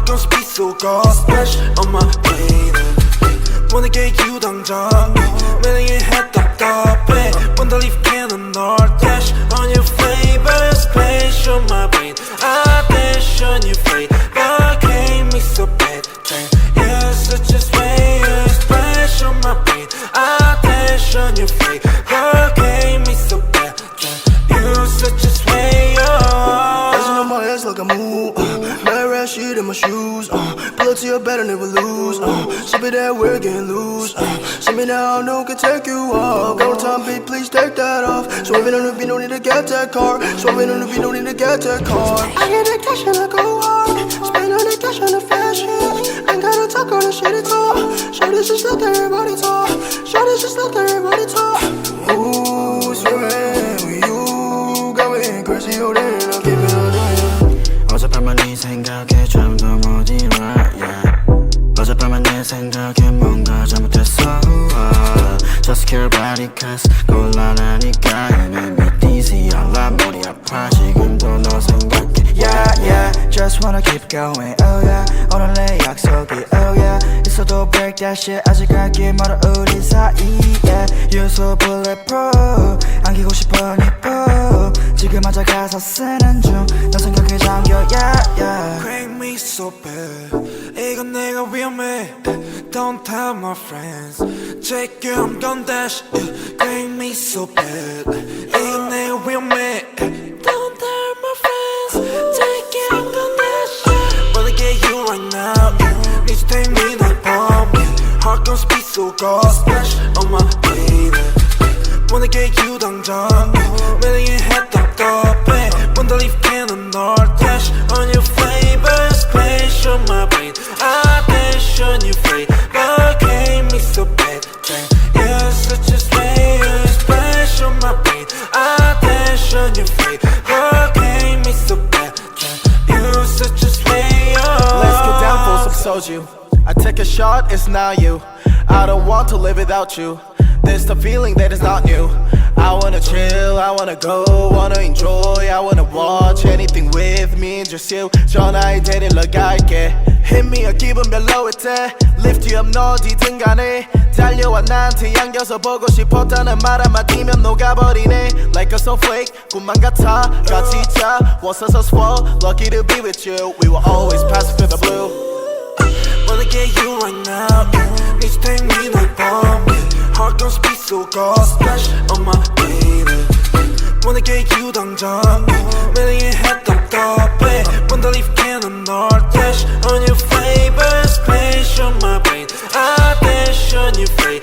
Heart gon' speed so go splash on my brain. Wanna get you 당장 매력의 head 답답해 Wanna leave cannon or dash on your flavor splash on my brain. I dash on your flavor came me so bad. You're such a splash on my brain. I dash on your flavor came me so bad. You're such a swayer. Dancing on my ass like a move. Mad rat shit in my shoes. Pull up to your bed and never lose. Sip it that we're getting loose. See me now, no can take you off. Go time, beat, please take that off. Swerving on the beat, no need to get that car. Swerving on the beat, no need to get that car. I get that cash and I go hard. Spend on the cash on the fashion. Ain't gotta talk on the shit at all. Shorty's just let everybody talk. Shorty's just let everybody talk. Ooh, swerving with you. Got me crazy, oh damn, I'll keep it on doing. 어젯밤만 네 생각에 잠도 못 일어 yeah. 어젯밤만 내 생각에 뭔가 잘못했어 Just care about it cause 곤란하니까 You make me dizzy 알아 머리 아파 지금도 너 생각해 Yeah yeah Just wanna keep going oh yeah 오늘 내 약속이 oh yeah 있어도 break that shit 아직 갈길 멀어 우리 사이 yeah You're so bulletproof 안기고 싶어 니뽀 지금 앉아 가사 쓰는 중 너 생각에 잠겨 yeah yeah Crank me so bad 이건 내가 위험해 Don't tell my friends Check you I'm gon' dash Crank me so bad 이건 내가 위험해 Don't tell my friends Check you I'm gon' dash Wanna get you right now Need to take me that bomb Heart gon' speed so go splash on my baby Wanna get you 당장 매력의 head 답답해 Wanna leave cannon or dash on your flavor splash on my brain I dash on your flavor came me so bad You're such a slayer splash on my brain I dash on your flavor came me so bad You're such a slayer. Let's get down for some soju I take a shot, it's not you I don't want to live without you There's the feeling that is not new I wanna chill, I wanna go, wanna enjoy I wanna watch anything with me, just you 전화에 데리러 갈게 Hit me a 기분 별로일 때 Lift you up 너 어디든 간에 달려와 나한테 안겨서 보고 싶었다는 말 한마디면 녹아버리네 Like a snowflake, 꿈만 같아 같이 있자 Was us swell, lucky to be with you We will always pass through the blue Wanna get you right now Need to take me like bomb Heart gon' speed so go splash on my baby Wanna get you 당장 매력의 head 답답해 Wanna leave cannon or dash on your flavor splash on my brain I dash on your flavor